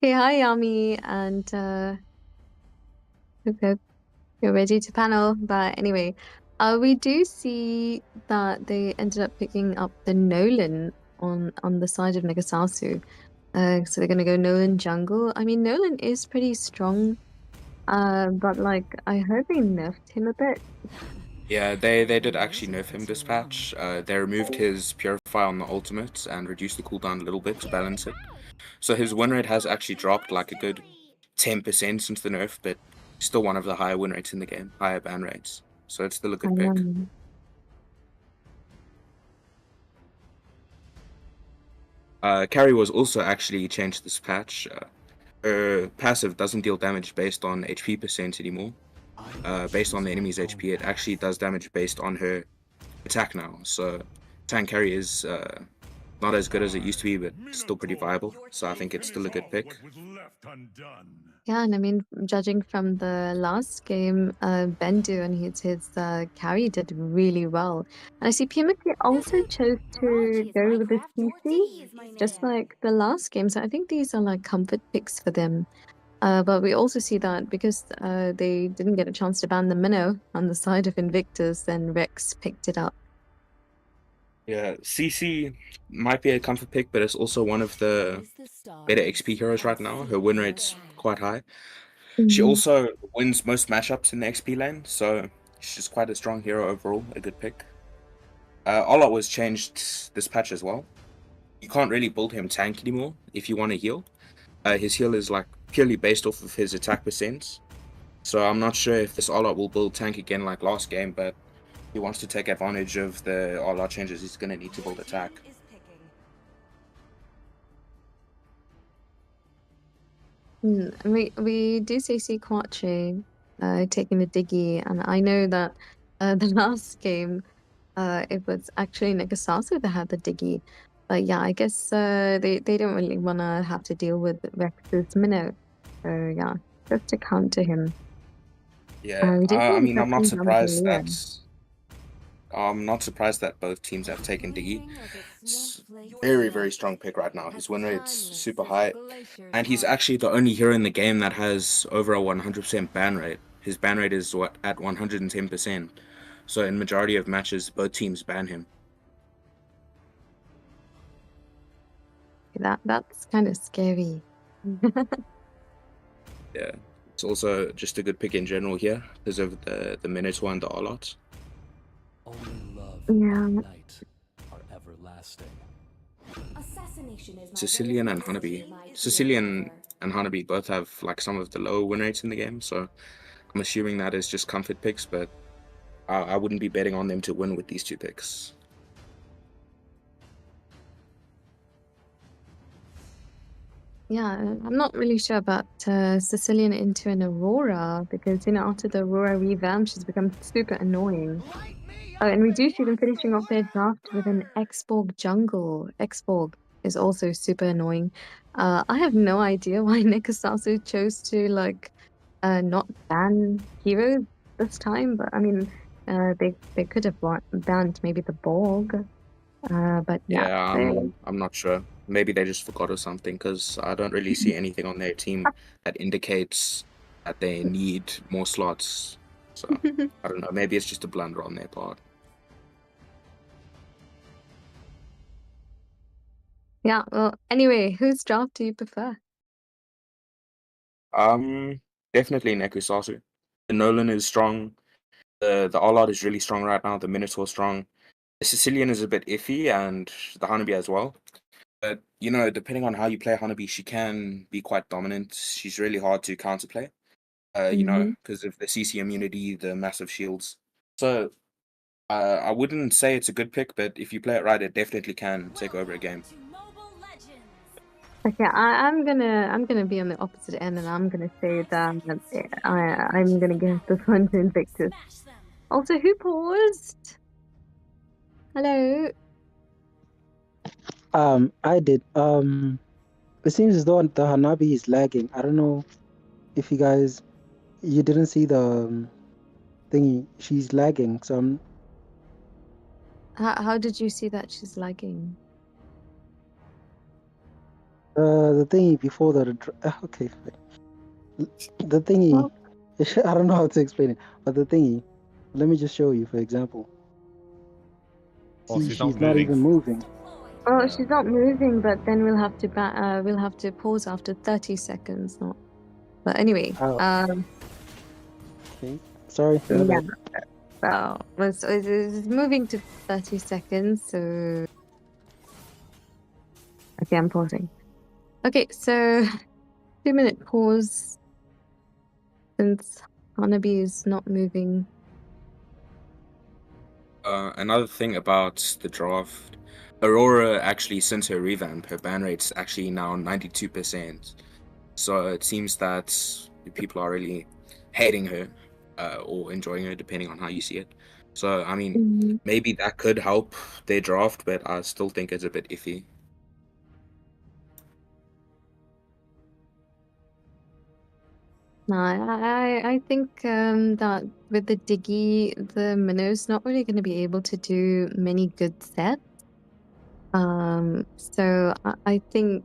Okay, hi Yami, and hope you're ready to panel. But anyway, we do see that they ended up picking up the Nolan on the side of Nagasasu. So they're gonna go Nolan jungle. I mean, Nolan is pretty strong. But like I heard they nerfed him a bit. Yeah, they did actually nerf him this patch. They removed his Purify on the ultimate and reduced the cooldown a little bit to balance it. So his win rate has actually dropped like a good 10% since the nerf, but still one of the higher win rates in the game, higher ban rates. So it's still a good pick. Carry was also actually changed this patch. Her passive doesn't deal damage based on HP percent anymore. Based on the enemy's HP, it actually does damage based on her attack now. So tank carry is not as good as it used to be, but still pretty viable. So I think it's still a good pick. Yeah, and I mean, judging from the last game, Bendu and his carry did really well. And I see Pimaki also chose to go with the CC, just like the last game. So I think these are like comfort picks for them. But we also see that because they didn't get a chance to ban the minnow on the side of Invictus, then Rex picked it up. Yeah, CC might be a comfort pick, but it's also one of the better XP heroes right now. Her win rate's quite high. She also wins most matchups in the XP lane, so she's quite a strong hero overall, a good pick. Olot was changed this patch as well. You can't really build him tank anymore if you want to heal. His heal is like purely based off of his attack percents. So I'm not sure if this Olot will build tank again like last game, but if he wants to take advantage of the Olot changes, he's going to need to build attack. We do see Quache taking the diggy, and I know that the last game it was actually Nagasasu that had the diggy. But yeah, I guess they don't really want to have to deal with Rex's minnow. So yeah, just to counter him. Yeah, We did I see mean, I'm not second down surprised Malia. that both teams have taken Diggy. It's very, very strong pick right now. His win rate's super high, and he's actually the only hero in the game that has over a 100% ban rate. His ban rate is at 110%. So in majority of matches, both teams ban him. That's kind of scary. Yeah, it's also just a good pick in general here because of the Minotaur and the Olot. Yeah. Sicilian and Honeybee. Sicilian and Honeybee both have like some of the lower win rates in the game, so I'm assuming that is just comfort picks, but I wouldn't be betting on them to win with these two picks. Yeah, I'm not really sure about Sicilian into an Aurora because, after the Aurora revamp, she's become super annoying. Oh, and we do see them finishing off their draft with an Xborg jungle. Xborg is also super annoying. I have no idea why Nekasasu chose to not ban heroes this time, but I mean, they could have banned maybe the Borg. But yeah, I'm not sure. Maybe they just forgot or something because I don't really see anything on their team that indicates that they need more slots. So I don't know. Maybe it's just a blunder on their part. Yeah, well, anyway, whose draft do you prefer? Definitely Nekusasu. The Nolan is strong. The Olot is really strong right now. The Minotaur is strong. The Sicilian is a bit iffy, and the Honeybee as well. But depending on how you play Honeybee, she can be quite dominant. She's really hard to counterplay. Because of the CC immunity, the massive shields. So I wouldn't say it's a good pick, but if you play it right, it definitely can take over a game. Okay, I'm gonna be on the opposite end, and I'm gonna say that I'm gonna give this one to Invictus. Also, who paused? Hello. I did. It seems as though the Hanabi is lagging. I don't know if you didn't see the thingy. She's lagging. So How did you see that she's lagging? the thingy before okay, fine. The thingy. Well, I don't know how to explain it, but the thingy. Let me just show you, for example. Well, See, she's not she's not moving. even moving. oh, Yeah. she's not moving, but then we'll have to pause after 30 seconds. Not. But anyway, Oh, okay. Sorry, my yeah. bad. Well, it's moving to 30 seconds, so okay, I'm pausing. Okay, so 2-minute pause since Hanabi is not moving. Another thing about the draft, Aurora actually, since her revamp, her ban rate's actually now 92%. So it seems that people are really hating her or enjoying her, depending on how you see it. So, I mean, maybe that could help their draft, but I still think it's a bit iffy. No, I think that with the Diggy, the Minnow's not really going to be able to do many good sets. So I think,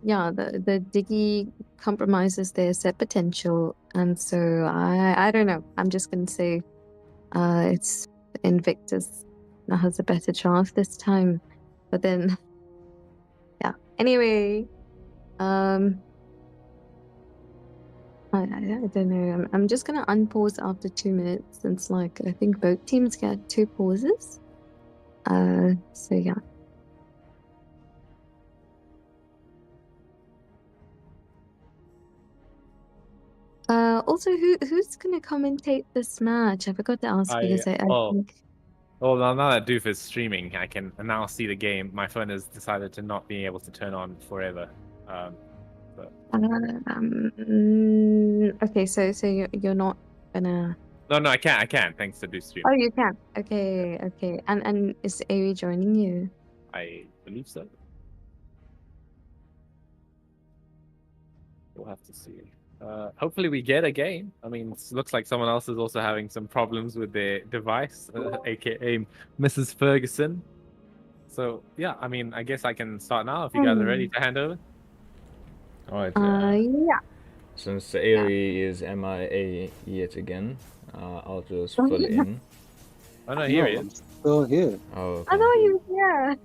yeah, the Diggy compromises their set potential, and so I don't know. I'm just going to say it's Invictus that has a better chance this time. But then, yeah. Anyway, I don't know. I'm just gonna unpause after 2 minutes since like I think both teams get 2 pauses. So yeah. Also, who's gonna commentate this match? I forgot to ask because I think. Well, now that Doof is streaming, I can now see the game. My phone has decided to not be able to turn on forever. Okay, so you're not gonna. No, I can, thanks to Doof stream. Oh, you can. Okay. And is Airi joining you? I believe so. We'll have to see. Hopefully we get a game. I mean, it looks like someone else is also having some problems with their device, aka Mrs. Ferguson. So yeah, I mean, I guess I can start now if you guys are ready to hand over. Alright, Yeah. since Aerie is MIA yet again, I'll just fill in. Oh no, here he I'm is. still here. Oh, I okay. thought he was here.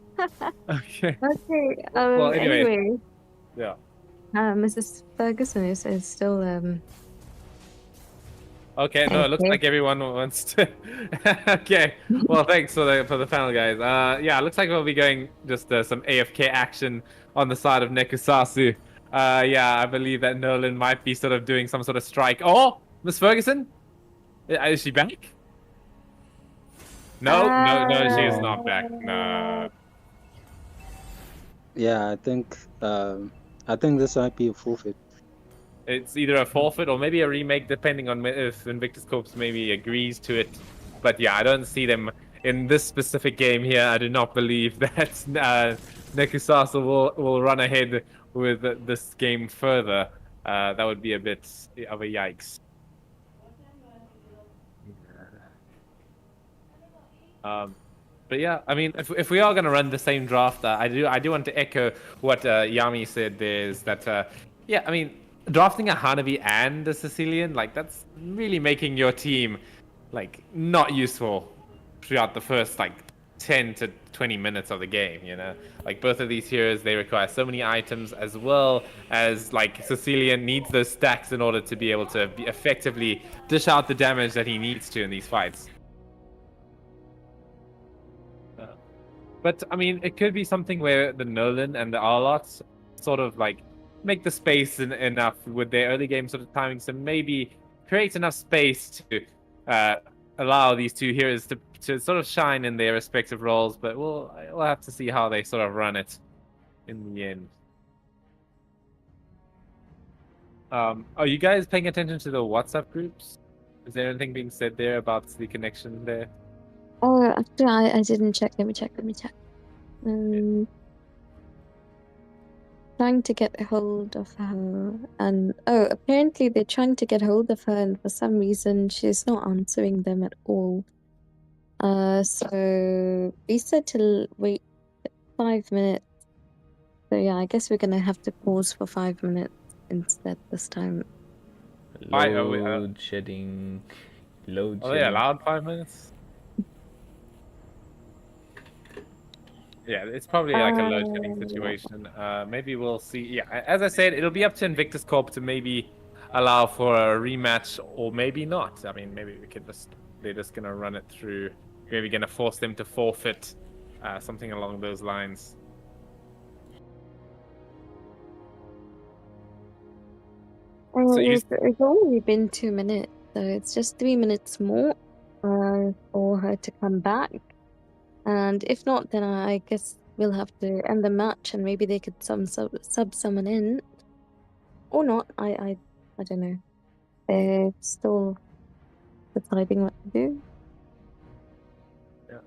Okay. Okay. Well, Anyway. Yeah. Mrs. Ferguson is still Okay, no, it looks Okay. like everyone wants to. Okay, well, thanks for the panel, guys. Yeah, it looks like we'll be going just some AFK action on the side of Nekusasu. Yeah, I believe that Nolan might be sort of doing some sort of strike. Oh, Miss Ferguson, is she back? No, she is not back. No. Yeah, I think this might be a forfeit. It's either a forfeit or maybe a remake, depending on if Invictus Corps maybe agrees to it. But yeah, I don't see them in this specific game here. I do not believe that Nekusasu will run ahead with this game further. That would be a bit of a yikes. But yeah, I mean, if we are going to run the same draft, I do want to echo what Yami said. There's that, yeah, I mean, drafting a Hanabi and a Sicilian, like that's really making your team like not useful throughout the first like 10 to 20 minutes of the game. You know, like both of these heroes, they require so many items, as well as like Sicilian needs those stacks in order to be able to effectively dish out the damage that he needs to in these fights. But I mean, it could be something where the Nolan and the Arlots sort of like make the space enough with their early game sort of timing, so maybe create enough space to allow these two heroes to sort of shine in their respective roles, but we'll have to see how they sort of run it in the end. Are you guys paying attention to the WhatsApp groups? Is there anything being said there about the connection there? Oh, actually, I didn't check. Let me check. Trying to get a hold of her, and apparently they're trying to get hold of her, and for some reason she's not answering them at all. So we said to wait 5 minutes. So yeah, I guess we're gonna have to pause for 5 minutes instead this time. Load shedding. Load Are they shedding. allowed 5 minutes? Yeah, it's probably like a load shedding situation. Maybe we'll see. Yeah, as I said, it'll be up to Invictus Corp to maybe allow for a rematch or maybe not. I mean, maybe we could they're just gonna run it through. Maybe gonna force them to forfeit, something along those lines. So It's only been 2 minutes, so it's just 3 minutes more for her to come back. And if not, then I guess we'll have to end the match, and maybe they could sub someone in, or not. I don't know. They're still deciding what to do. Yeah.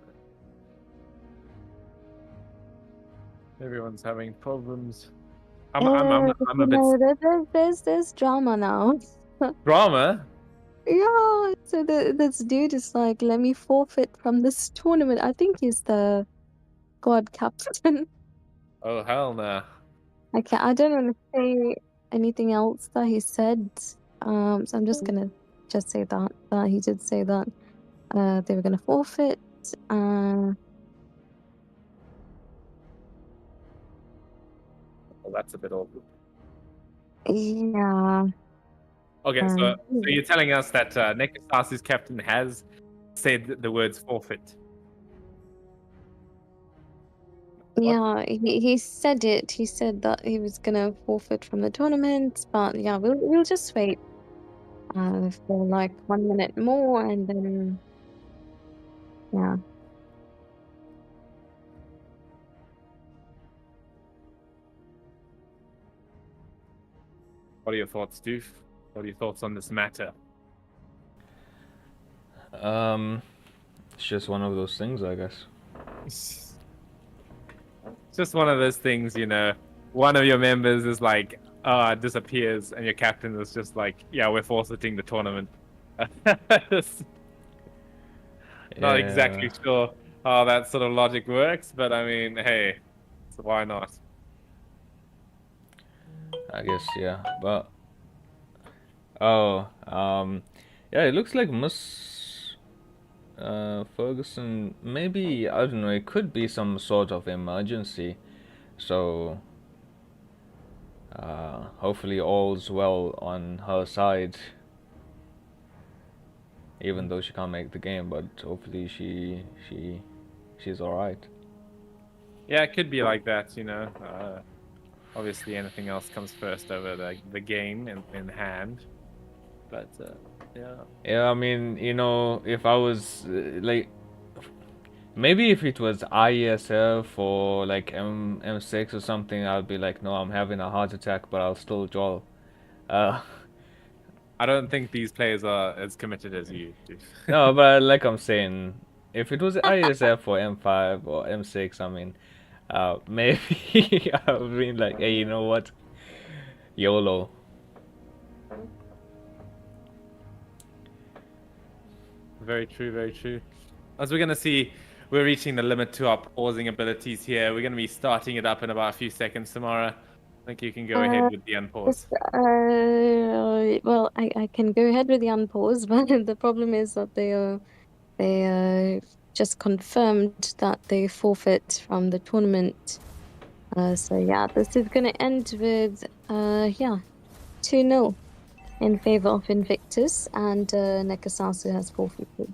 Everyone's having problems. I'm a bit. There's drama now. Drama? Yeah, so this dude is like, let me forfeit from this tournament. I think he's the god captain. Oh hell no. I don't want to say anything else that he said. So I'm just gonna say that he did say that they were gonna forfeit. Well, that's a bit awkward. Yeah. Okay, so you're telling us that Nekastasi's captain has said the words forfeit. Yeah, he said it. He said that he was gonna forfeit from the tournament, but yeah, we'll just wait for like 1 minute more, and then yeah. What are your thoughts, Doof? What are your thoughts on this matter? It's just one of those things, I guess. It's just one of those things, you know. One of your members is like, disappears, and your captain is just like, yeah, we're forfeiting the tournament. Not exactly sure how that sort of logic works, but I mean, hey, so why not? I guess, yeah, but yeah, it looks like Miss Ferguson, maybe, I don't know, it could be some sort of emergency, so hopefully all's well on her side, even though she can't make the game, but hopefully she's all right. Yeah, it could be like that, you know. Obviously, anything else comes first over the game in hand. But yeah. Yeah, I mean, you know, if I was like, maybe if it was ISF or like M6 or something, I'd be like, no, I'm having a heart attack, but I'll still draw. I don't think these players are as committed as you do. No, but like I'm saying, if it was ISF or M5 or M6, I mean, maybe I've been like, hey, you know what? YOLO. Very true, very true. As we're going to see, we're reaching the limit to our pausing abilities here. We're going to be starting it up in about a few seconds, Samara. I think you can go ahead with the unpause. Well, I can go ahead with the unpause, but the problem is that they just confirmed that they forfeit from the tournament. So yeah, this is gonna end with 2-0 in favor of Invictus, and Nekasasu has forfeited.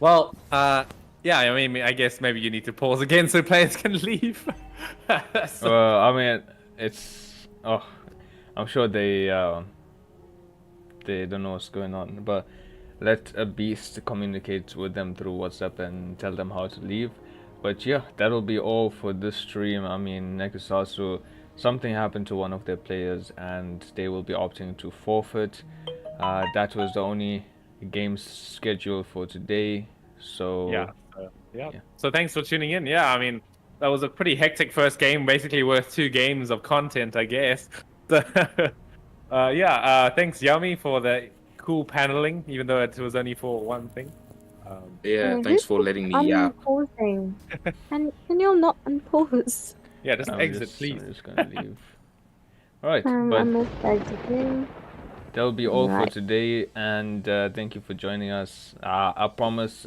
Well, yeah, I mean, I guess maybe you need to pause again so players can leave. I mean, it's I'm sure they don't know what's going on, but let a beast communicate with them through WhatsApp and tell them how to leave. But yeah, that'll be all for this stream. I mean, Nekusasu, something happened to one of their players and they will be opting to forfeit. That was the only game scheduled for today. So yeah. So thanks for tuning in. Yeah, I mean, that was a pretty hectic first game, basically worth 2 games of content, I guess. Thanks Yummy for the cool paneling, even though it was only for one thing. Yeah, Who thanks for keeps letting me yap. unpausing? Can you not unpause? Yeah, just exit, I'm please. just gonna leave. Alright, I'm but also exiting. that'll be all for Right. today, and thank you for joining us. I promise